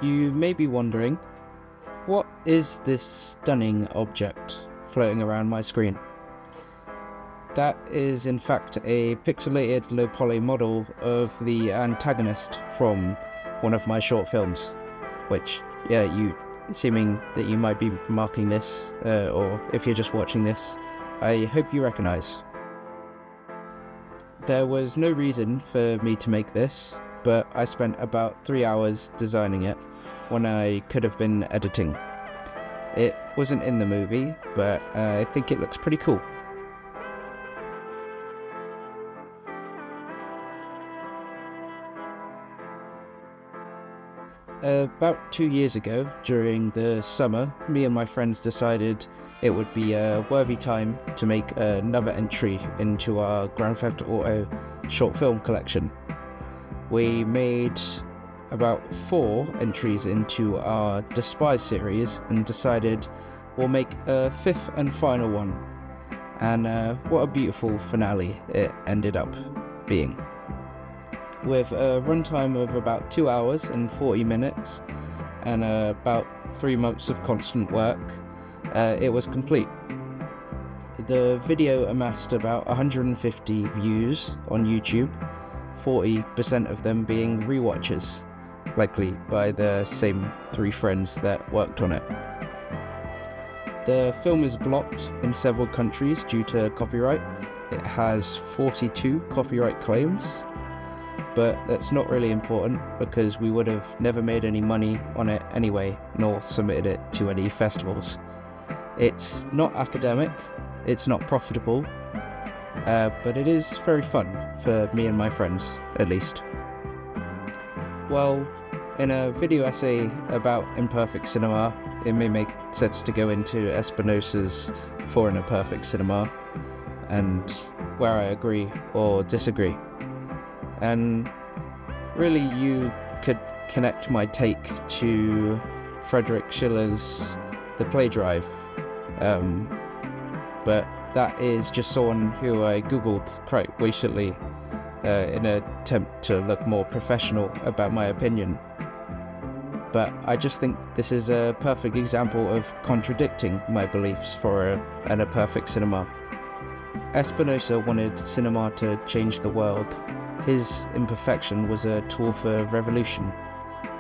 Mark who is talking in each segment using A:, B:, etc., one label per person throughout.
A: You may be wondering, what is this stunning object floating around my screen? That is in fact a pixelated low poly model of the antagonist from one of my short films, which, assuming that you might be marking this, or if you're just watching this, I hope you recognise. There was no reason for me to make this, but I spent about 3 hours designing it when I could have been editing. It wasn't in the movie, but I think it looks pretty cool. About 2 years ago, during the summer, me and my friends decided it would be a worthy time to make another entry into our Grand Theft Auto short film collection. We made about 4 entries into our Despise series and decided we'll make a 5th and final one. And what a beautiful finale it ended up being. With a runtime of about 2 hours and 40 minutes and about 3 months of constant work, it was complete. The video amassed about 150 views on YouTube, 40% of them being rewatches, likely by the same 3 friends that worked on it. The film is blocked in several countries due to copyright. It has 42 copyright claims, but that's not really important because we would have never made any money on it anyway, nor submitted it to any festivals. It's not academic, it's not profitable, but it is very fun for me and my friends, at least. Well, in a video essay about imperfect cinema, it may make sense to go into Espinosa's For an Imperfect Cinema, and where I agree or disagree. And really you could connect my take to Friedrich Schiller's The Play Drive, but that is just someone who I googled quite recently in an attempt to look more professional about my opinion. But I just think this is a perfect example of contradicting my beliefs for an imperfect cinema. Espinosa wanted cinema to change the world. His imperfection was a tool for revolution.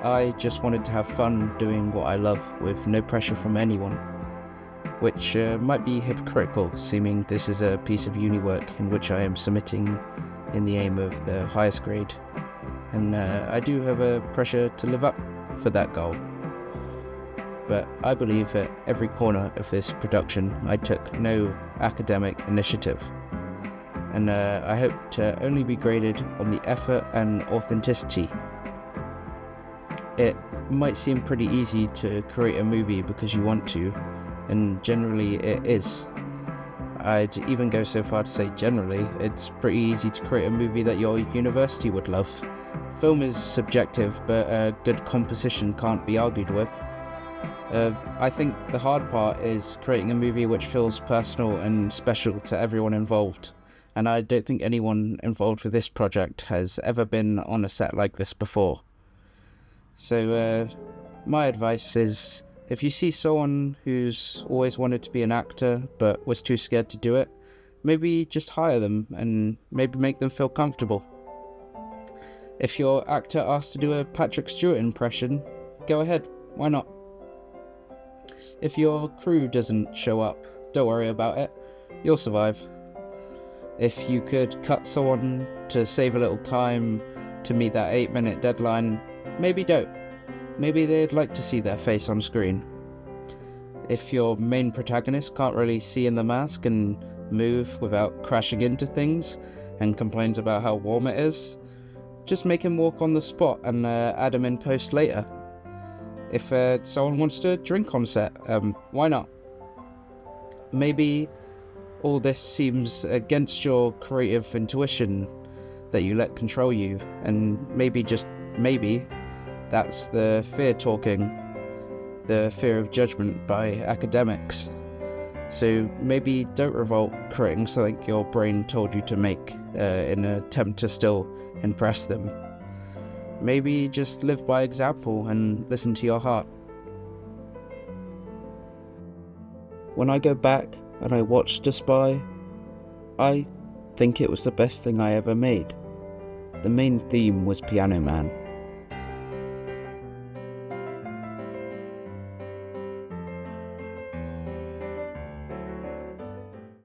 A: I just wanted to have fun doing what I love with no pressure from anyone, which might be hypocritical, seeming this is a piece of uni work in which I am submitting in the aim of the highest grade, and I do have a pressure to live up for that goal. But I believe at every corner of this production I took no academic initiative, and I hope to only be graded on the effort and authenticity. It might seem pretty easy to create a movie because you want to, and generally it is. I'd even go so far to say generally, it's pretty easy to create a movie that your university would love. Film is subjective, but a good composition can't be argued with. I think the hard part is creating a movie which feels personal and special to everyone involved. And I don't think anyone involved with this project has ever been on a set like this before. So my advice is, if you see someone who's always wanted to be an actor but was too scared to do it, maybe just hire them and maybe make them feel comfortable. If your actor asks to do a Patrick Stewart impression, go ahead, why not? If your crew doesn't show up, don't worry about it, you'll survive. If you could cut someone to save a little time to meet that 8-minute deadline, maybe don't. Maybe they'd like to see their face on screen. If your main protagonist can't really see in the mask and move without crashing into things and complains about how warm it is, just make him walk on the spot and add him in post later. If someone wants to drink on set, why not? Maybe all this seems against your creative intuition that you let control you, and maybe, just maybe, that's the fear talking, the fear of judgment by academics. So maybe don't revolt creating something your brain told you to make in an attempt to still impress them. maybe just live by example and listen to your heart. When I go back and I watch The Spy, I think it was the best thing I ever made. The main theme was Piano Man,